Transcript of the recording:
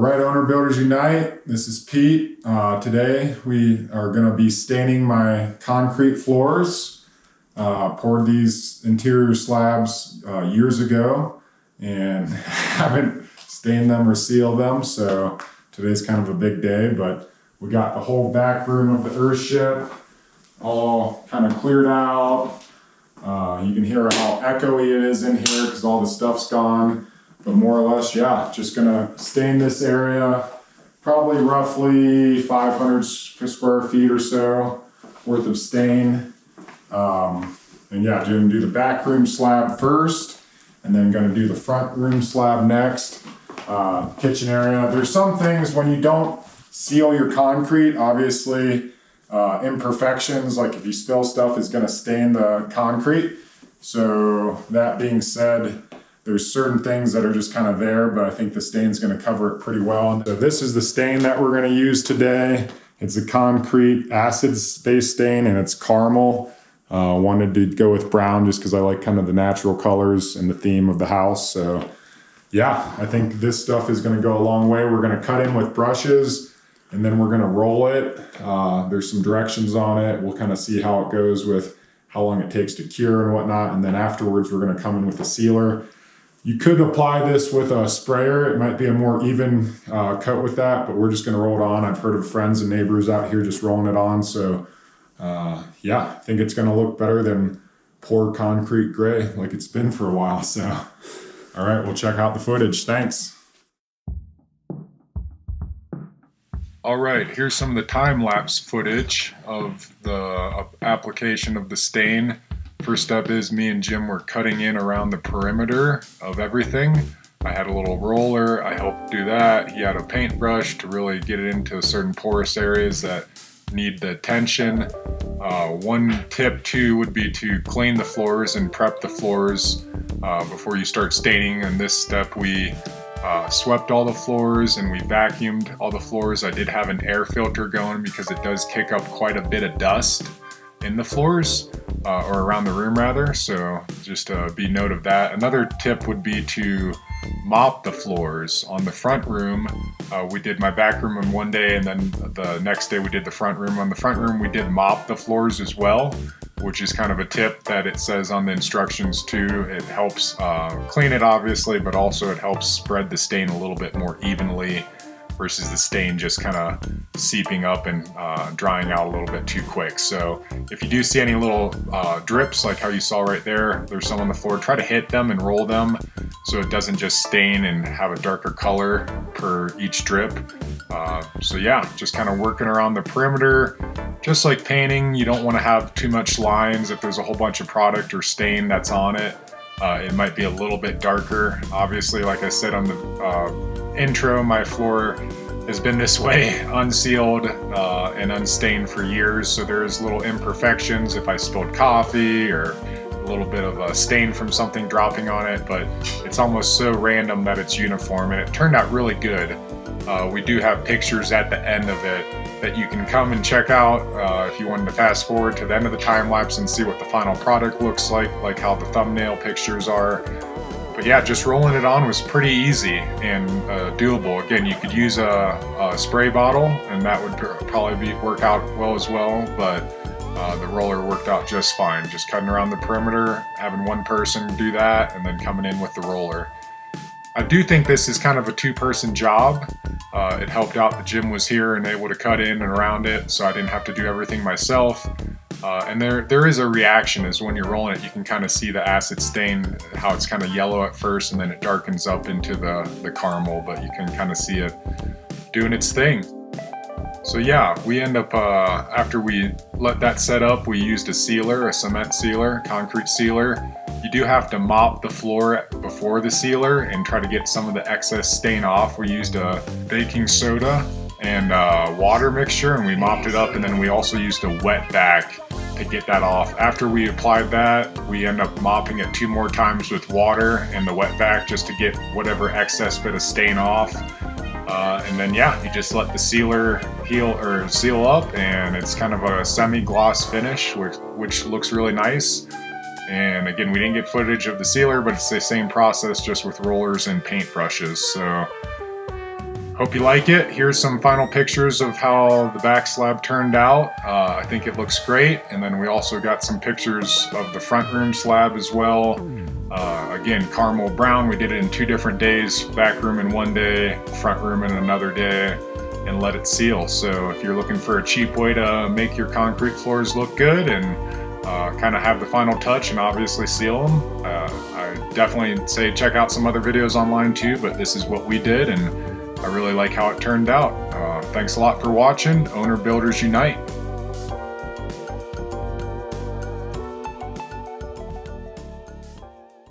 All right, Owner Builders Unite. This is Pete. Today we are going to be staining my concrete floors. Poured these interior slabs years ago and haven't stained them or sealed them. So today's kind of a big day, but we got the whole back room of the earthship all kind of cleared out. You can hear how echoey it is in here because all the stuff's gone. But more or less, yeah, just gonna stain this area, probably roughly 500 square feet or so worth of stain. And yeah, gonna do the back room slab first, and then gonna do the front room slab next. Kitchen area. There's some things when you don't seal your concrete, obviously, imperfections, like if you spill stuff, is gonna stain the concrete. So that being said, there's certain things that are just kind of there, but I think the stain's going to cover it pretty well. So this is the stain that we're going to use today. It's a concrete acid-based stain, and it's caramel. Wanted to go with brown just because I like kind of the natural colors and the theme of the house. So yeah, I think this stuff is going to go a long way. We're going to cut in with brushes, and then we're going to roll it. There's some directions on it. We'll kind of see how it goes with how long it takes to cure and whatnot. And then afterwards, we're going to come in with a sealer. You could apply this with a sprayer. It might be a more even coat with that, but we're just going to roll it on. I've heard of friends and neighbors out here just rolling it on. So yeah, I think it's going to look better than poor concrete gray like it's been for a while. So all right, we'll check out the footage. Thanks. All right, here's some of the time-lapse footage of the application of the stain. First step is me and Jim were cutting in around the perimeter of everything. I had a little roller, I helped do that. He had a paintbrush to really get it into certain porous areas that need the attention. One tip too would be to clean the floors and prep the floors before you start staining. In this step we swept all the floors and we vacuumed all the floors. I did have an air filter going because it does kick up quite a bit of dust in the floors, or around the room rather, so just be note of that. Another tip would be to mop the floors. On the front room, we did my back room in one day, and then the next day we did the front room. On the front room we did mop the floors as well, which is kind of a tip that it says on the instructions too. It helps clean it obviously, but also it helps spread the stain a little bit more evenly versus the stain just kind of seeping up and drying out a little bit too quick. So if you do see any little drips like how you saw right there, there's some on the floor, try to hit them and roll them so it doesn't just stain and have a darker color per each drip. So yeah, just kind of working around the perimeter. Just like painting, you don't want to have too much lines. If there's a whole bunch of product or stain that's on it, it might be a little bit darker. Obviously, like I said on the intro, my floor has been this way, unsealed and unstained for years, so there's little imperfections if I spilled coffee or a little bit of a stain from something dropping on it, but it's almost so random that it's uniform, and it turned out really good. We do have pictures at the end of it that you can come and check out if you wanted to fast forward to the end of the time lapse and see what the final product looks like how the thumbnail pictures are. But yeah, just rolling it on was pretty easy and doable. Again, you could use a spray bottle and that would probably work out well as well, but the roller worked out just fine. Just cutting around the perimeter, having one person do that, and then coming in with the roller. I do think this is kind of a two-person job. It helped out that Jim was here and able to cut in and around it, so I didn't have to do everything myself. And there is a reaction as when you're rolling it, you can kind of see the acid stain, how it's kind of yellow at first and then it darkens up into the caramel, but you can kind of see it doing its thing. So yeah, we end up, after we let that set up, we used a sealer, a cement sealer, concrete sealer. You do have to mop the floor before the sealer and try to get some of the excess stain off. We used a baking soda and water mixture and we mopped it up, and then we also used a wet vac to get that off. After we applied that, we end up mopping it 2 more times with water and the wet vac just to get whatever excess bit of stain off. And then yeah, you just let the sealer heal or seal up, and it's kind of a semi-gloss finish, which looks really nice. And again, we didn't get footage of the sealer, but it's the same process just with rollers and paint brushes. So Hope you like it. Here's some final pictures of how the back slab turned out. I think it looks great. And then we also got some pictures of the front room slab as well. Again, caramel brown. We did it in 2 different days. Back room in 1 day, front room in another day, and let it seal. So if you're looking for a cheap way to make your concrete floors look good and kind of have the final touch and obviously seal them, I definitely say check out some other videos online too, but this is what we did and I really like how it turned out. Thanks a lot for watching. Owner Builders Unite.